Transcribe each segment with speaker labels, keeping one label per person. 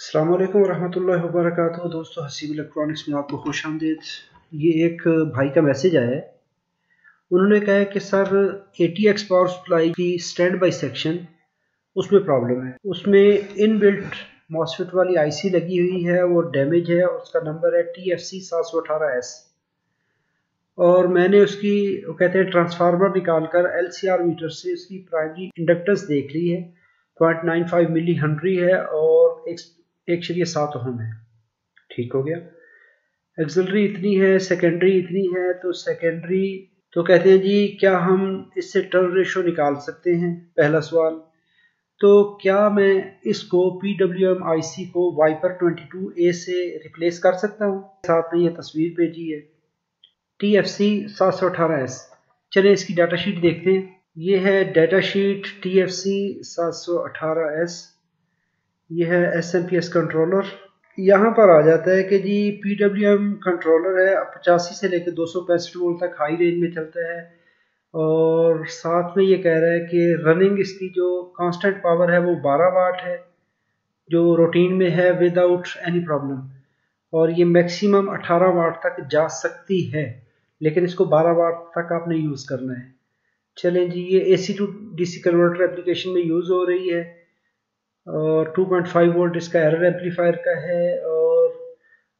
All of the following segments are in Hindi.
Speaker 1: अस्सलाम वालेकुम रहमतुल्लाहि व बरकातुहू। दोस्तों, हसीब इलेक्ट्रॉनिक्स में आपको खुश आमदीद। ये एक भाई का मैसेज आया है। उन्होंने कहा है कि सर ATX पावर सप्लाई की स्टैंड बाई सेक्शन उसमें प्रॉब्लम है। उसमें इनबिल्ट मॉसफेट वाली IC लगी हुई है, वो डैमेज है। उसका नंबर है TFC 718S। और मैंने उसकी वो कहते हैं ट्रांसफार्मर निकाल कर LCR मीटर से उसकी प्राइमरी इंडक्टेंस देख ली है। 0.95 मिली हेनरी है और 1.7 ओम है। ठीक हो गया। एक्सिलरी इतनी है, सेकेंडरी इतनी है। तो सेकेंडरी तो कहते हैं जी क्या हम इससे टर्न रेशो निकाल सकते हैं, पहला सवाल। तो क्या मैं इसको PWM IC को वाइपर 22A से रिप्लेस कर सकता हूँ? साथ में ये तस्वीर भेजी है TFC 718S। चलिए इसकी डाटा शीट देखते हैं। ये है डाटा शीट TFC 718S। ये है SMPS कंट्रोलर। यहाँ पर आ जाता है कि जी PWM कंट्रोलर है, 85 से लेकर 265 वोल्ट तक हाई रेंज में चलता है। और साथ में ये कह रहा है कि रनिंग इसकी जो कांस्टेंट पावर है वो 12 वाट है, जो रूटीन में है विदाउट एनी प्रॉब्लम। और ये मैक्सिमम 18 वाट तक जा सकती है, लेकिन इसको 12 वाट तक आपने यूज़ करना है। चलें जी, ये AC to DC converter application में यूज़ हो रही है। और 2.5 वोल्ट इसका एरर एम्पलीफायर का है और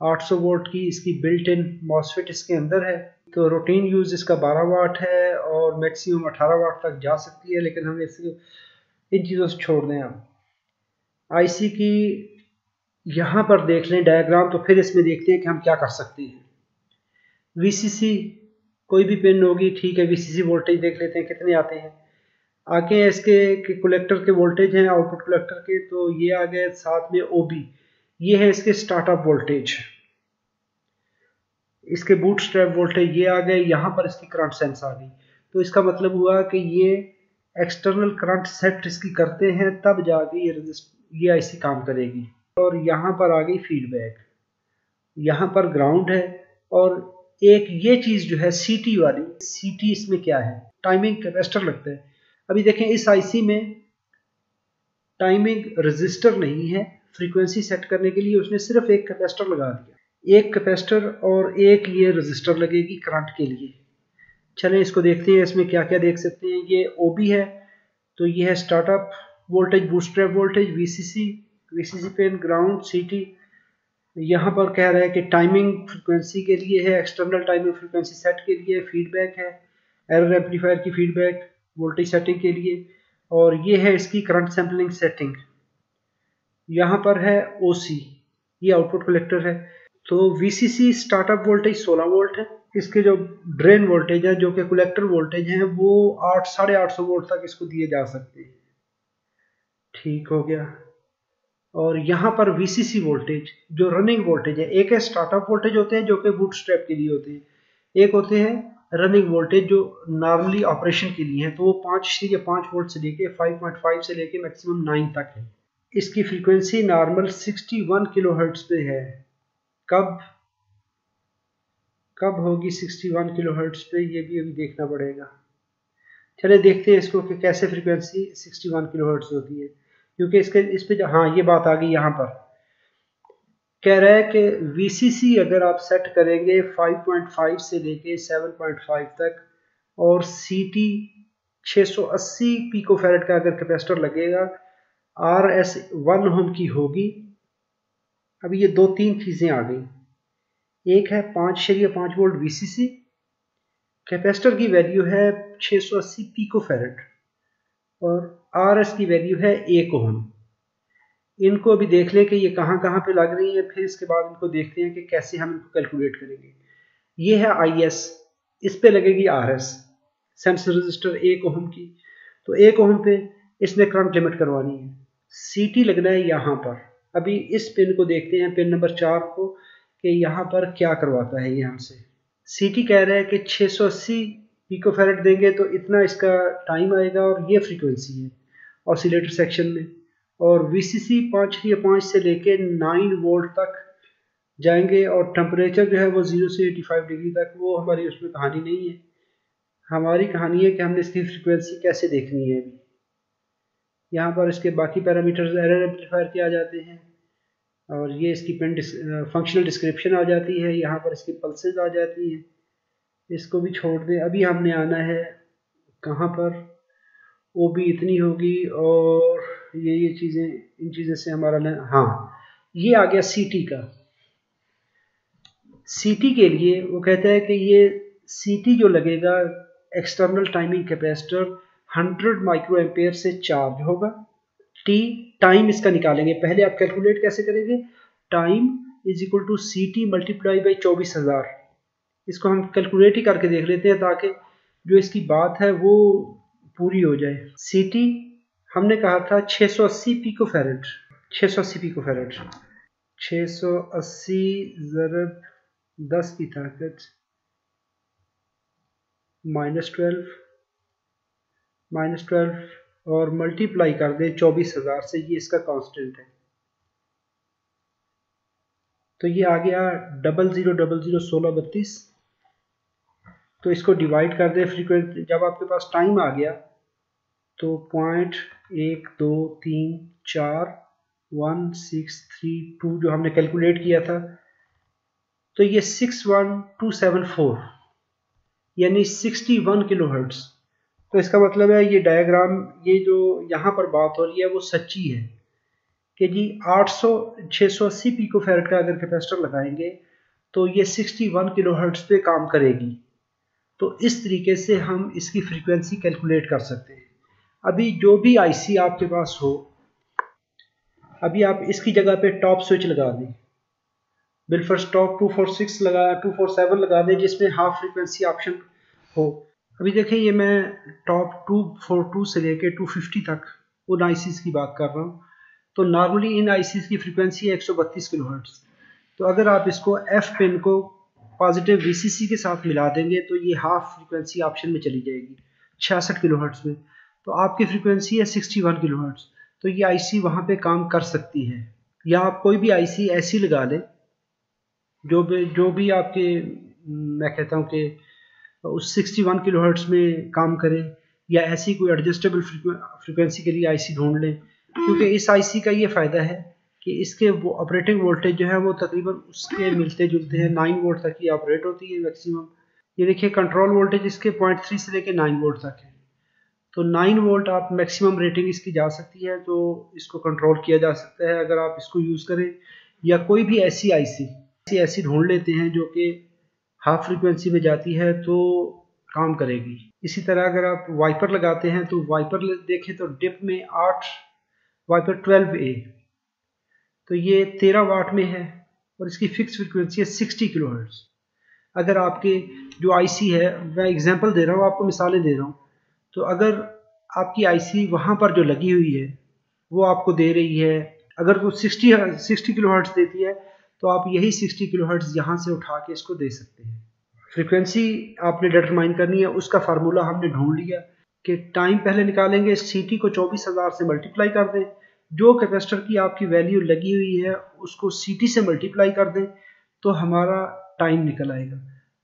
Speaker 1: 800 वोल्ट की इसकी बिल्ट इन मॉसफेट इसके अंदर है। तो रूटीन यूज़ इसका 12 वाट है और मैक्सिमम 18 वाट तक जा सकती है, लेकिन हम इसको इन चीज़ों से छोड़ दें। आप IC की यहाँ पर देख लें डायग्राम, तो फिर इसमें देखते हैं कि हम क्या कर सकते हैं। VCC कोई भी पिन होगी, ठीक है। VCC वोल्टेज देख लेते हैं कितने आते हैं। आगे इसके कलेक्टर के वोल्टेज हैं, आउटपुट कलेक्टर के, तो ये आ गए। साथ में OB, ये है इसके स्टार्टअप वोल्टेज। इसके बूट स्ट्रैप वोल्टेज ये आ गए। यहाँ पर इसकी करंट सेंस आ गई। तो इसका मतलब हुआ कि ये एक्सटर्नल करंट सेट इसकी करते हैं, तब जाके ये IC काम करेगी। और यहाँ पर आ गई फीडबैक, यहाँ पर ग्राउंड है। और एक ये चीज़ जो है CT वाली, CT इसमें क्या है, टाइमिंग कैपेसिटर लगता है। अभी देखें इस IC में टाइमिंग रजिस्टर नहीं है। फ्रीक्वेंसी सेट करने के लिए उसने सिर्फ एक कैपेसिटर लगा दिया, एक कैपेसिटर और एक ये रजिस्टर लगेगी करंट के लिए। चलें इसको देखते हैं, इसमें क्या क्या देख सकते हैं। ये OB है, तो ये है startup voltage, bootstrap voltage, VCC pin, ground, CT। यहाँ पर कह रहा है कि टाइमिंग फ्रीक्वेंसी के लिए है, एक्सटर्नल टाइमिंग फ्रीक्वेंसी सेट के लिए। फीडबैक है, एरर एम्पलीफायर की फीडबैक वोल्टेज सेटिंग के लिए। और ये है इसकी करंट सैम्पलिंग सेटिंग। यहाँ पर है OC, ये आउटपुट कलेक्टर है। तो VCC स्टार्टअप वोल्टेज 16 वोल्ट है। इसके जो ड्रेन वोल्टेज है, जो कि कलेक्टर वोल्टेज है, वो 800-850 वोल्ट तक इसको दिए जा सकते हैं। ठीक हो गया। और यहाँ पर VCC वोल्टेज जो रनिंग वोल्टेज है, एक है स्टार्टअप वोल्टेज होते हैं जो कि बूटस्ट्रैप के लिए होते हैं, एक होते हैं रनिंग वोल्टेज जो नॉर्मली ऑपरेशन के लिए हैं। तो वो 5 वोल्ट से लेके 5.5 से लेके मैक्सिमम 9 तक है। इसकी फ्रीक्वेंसी नॉर्मल 61 किलोहर्ट्ज पे है। कब कब होगी 61 किलोहर्ट्ज पे, ये भी अभी देखना पड़ेगा। चले देखते हैं इसको कि कैसे फ्रीक्वेंसी 61 किलोहर्ट्ज होती है, क्योंकि इसके इस पे हाँ ये बात आ गई। यहाँ पर कह रहा है कि VCC अगर आप सेट करेंगे 5.5 से लेके 7.5 तक, और CT 680 पिकोफैरेड का अगर कैपेसिटर लगेगा, RS 1 ओम की होगी। अब ये 2-3 चीज़ें आ गई। एक है 5.5 वोल्ट VCC, कैपेसिटर की वैल्यू है 680 पिकोफैरेड, और RS की वैल्यू है 1 ओम। इनको अभी देख लें कि ये कहाँ कहाँ पे लग रही है, फिर इसके बाद इनको देखते हैं कि कैसे हम इनको कैलकुलेट करेंगे। ये है IS, इस पे लगेगी RS, सेंसर रजिस्टर 1 ओम की। तो 1 ओम पे इसने करंट लिमिट करवानी है। CT लगना है यहाँ पर। अभी इस पिन को देखते हैं, पिन नंबर 4 को, कि यहाँ पर क्या करवाता है ये हमसे। CT कह रहा है कि 680 पिकोफैरेड देंगे तो इतना इसका टाइम आएगा, और ये फ्रीक्वेंसी है ऑसिलेटर सेक्शन में। और VCC 5.5 से लेके 9 वोल्ट तक जाएंगे, और टेम्परेचर जो है वो 0 से 85 डिग्री तक। वो हमारी उसमें कहानी नहीं है। हमारी कहानी है कि हमने इसकी फ्रीक्वेंसी कैसे देखनी है। अभी यहाँ पर इसके बाकी पैरामीटर्स एरर एम्पलीफायर के आ जाते हैं। और ये इसकी पिन फंक्शनल डिस्क्रिप्शन आ जाती है, यहाँ पर इसकी पल्सेस आ जाती हैं। इसको भी छोड़ दें। अभी हमने आना है कहाँ पर, वो भी इतनी होगी और ये चीज़ें, इन चीज़ों से हमारा हाँ, ये आ गया सीटी का। सीटी के लिए वो कहता है कि ये सीटी जो लगेगा, external timing capacitor 100 micro ampere से चार्ज होगा। टी टाइम इसका निकालेंगे। पहले आप कैलकुलेट कैसे करेंगे, time is equal to C T multiply by 24,000। इसको हम कैलकुलेट ही करके देख लेते हैं ताकि जो इसकी बात है वो पूरी हो जाए। सी टी हमने कहा था 680 पिको फेरेड, 680 पिको फेरेड, 680 ज़रब 10 की ताकत -12 और मल्टीप्लाई कर दें 24,000 से, ये इसका कांस्टेंट है। तो ये आ गया 0000 1632। तो इसको डिवाइड कर दें फ्रीक्वेंसी, जब आपके पास टाइम आ गया तो 0.12341632 जो हमने कैलकुलेट किया था, तो ये 61274 यानी 61 किलो हर्ट्ज। तो इसका मतलब है ये डायग्राम, ये जो यहाँ पर बात हो रही है वो सच्ची है कि जी 680 पिको फैरेड का अगर कैपेसिटर लगाएंगे तो ये 61 किलो हर्ट्ज पे काम करेगी। तो इस तरीके से हम इसकी फ्रीक्वेंसी कैलकुलेट कर सकते हैं। अभी जो भी आईसी आपके पास हो, अभी आप इसकी जगह पे टॉप स्विच लगा दें, बिलफर्स्ट टॉप 246 लगा 247 लगा दें जिसमें हाफ फ्रीक्वेंसी ऑप्शन हो। अभी देखें ये मैं टॉप 242 से लेके 250 तक उन आईसीज की बात कर रहा हूँ। तो नॉर्मली इन आईसीज की फ्रीक्वेंसी है 132 किलोहर्ट्ज। तो अगर आप इसको एफ पिन को पॉजिटिव वीसीसी के साथ मिला देंगे तो ये हाफ फ्रीक्वेंसी ऑप्शन में चली जाएगी 66 किलोहर्ट्ज में। तो आपकी फ्रीक्वेंसी है 61 किलोहर्ट्ज। तो ये आईसी वहाँ पे काम कर सकती है। या आप कोई भी आईसी ऐसी लगा लें जो भी आपके, मैं कहता हूँ कि उस 61 किलोहर्ट्ज में काम करे, या ऐसी कोई एडजस्टेबल फ्रीक्वेंसी के लिए आईसी ढूंढ लें। क्योंकि इस आईसी का ये फ़ायदा है कि इसके वो ऑपरेटिंग वोल्टेज जो है वो तकरीबन उसके मिलते जुलते हैं, 9 वोल्ट तक की ऑपरेट होती है मैक्सिमम। ये देखिए कंट्रोल वोल्टेज इसके 0.3 से लेकर 9 वोल्ट तक है। तो 9 वोल्ट आप मैक्सिमम रेटिंग इसकी जा सकती है, तो इसको कंट्रोल किया जा सकता है अगर आप इसको यूज़ करें। या कोई भी ऐसी आईसी ऐसी ढूंढ लेते हैं जो कि हाफ फ्रीक्वेंसी में जाती है तो काम करेगी। इसी तरह अगर आप वाइपर लगाते हैं तो वाइपर देखें तो डिप में 8 वाइपर 12A, तो ये 13 वाट में है और इसकी फिक्स फ्रीक्वेंसी है 60 किलोहर्ट्ज। अगर आपके जो आईसी है, मैं एग्जांपल दे रहा हूँ आपको, मिसालें दे रहा हूँ, तो अगर आपकी आईसी वहाँ पर जो लगी हुई है वो आपको दे रही है, अगर वो 60 किलोहर्ट्ज देती है तो आप यही 60 किलोहर्ट्ज यहाँ से उठा के इसको दे सकते हैं। फ्रीक्वेंसी आपने डिटरमाइन करनी है, उसका फार्मूला हमने ढूंढ लिया कि टाइम पहले निकालेंगे, सीटी को 24,000 से मल्टीप्लाई कर दें, जो कैपेसिटर की आपकी वैल्यू लगी हुई है उसको सीटी से मल्टीप्लाई कर दें तो हमारा टाइम निकल आएगा।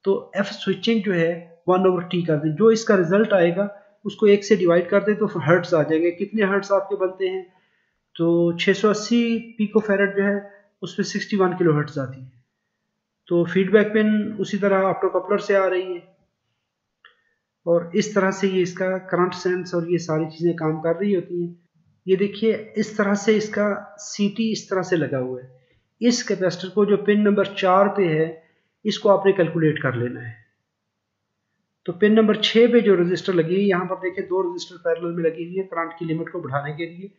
Speaker 1: तो एफ स्विचिंग जो है 1/t कर दें, जो इसका रिजल्ट आएगा उसको 1 से डिवाइड कर दें तो हर्ट्स आ जाएंगे। कितने हर्ट्स आपके बनते हैं, तो 680 पिको फेरेड जो है उसमें 61 किलो हर्ट्स आती है। तो फीडबैक पिन उसी तरह ऑप्टोकपलर से आ रही है और इस तरह से ये इसका करंट सेंस और ये सारी चीज़ें काम कर रही होती हैं। ये देखिए इस तरह से इसका सीटी इस तरह से लगा हुआ है। इस कैपेसिटर को जो पिन नंबर 4 पे है इसको आपने कैलकुलेट कर लेना है। तो पिन नंबर 6 पे जो रजिस्टर लगी है, यहाँ पर देखिए 2 रजिस्टर पैरेलल में लगी हुई है करंट की लिमिट को बढ़ाने के लिए।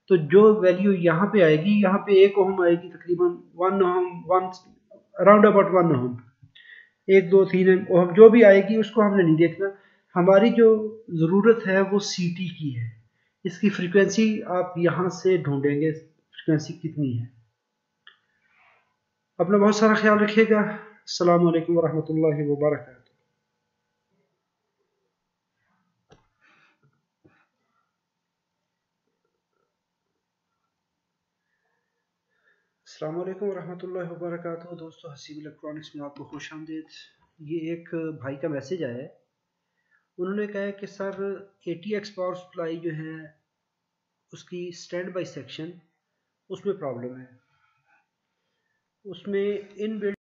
Speaker 1: तो जो वैल्यू यहाँ पे आएगी, यहाँ पे 1 ओम आएगी, तकरीबन 1 ओम, अराउंड अबाउट 1 ओम, 1 2 3 ओम जो भी आएगी उसको हमने नहीं देखना। हमारी जो ज़रूरत है वो सीटी की है। इसकी फ्रीक्वेंसी आप यहाँ से ढूंढेंगे फ्रीक्वेंसी कितनी है। अपना बहुत सारा ख्याल रखिएगा। अस्सलाम वालेकुम वरहमतुल्लाहि वबरकातुहू। अस्सलाम वालेकुम वरहमतुल्लाहि वबरकातुहू। दोस्तों, हसीब इलेक्ट्रॉनिक्स में आपको खुश आमदीद। ये एक भाई का मैसेज आया है। उन्होंने कहा है कि सर ATX पावर सप्लाई जो है उसकी स्टैंड बाई सेक्शन उसमें प्रॉब्लम है। उसमें इन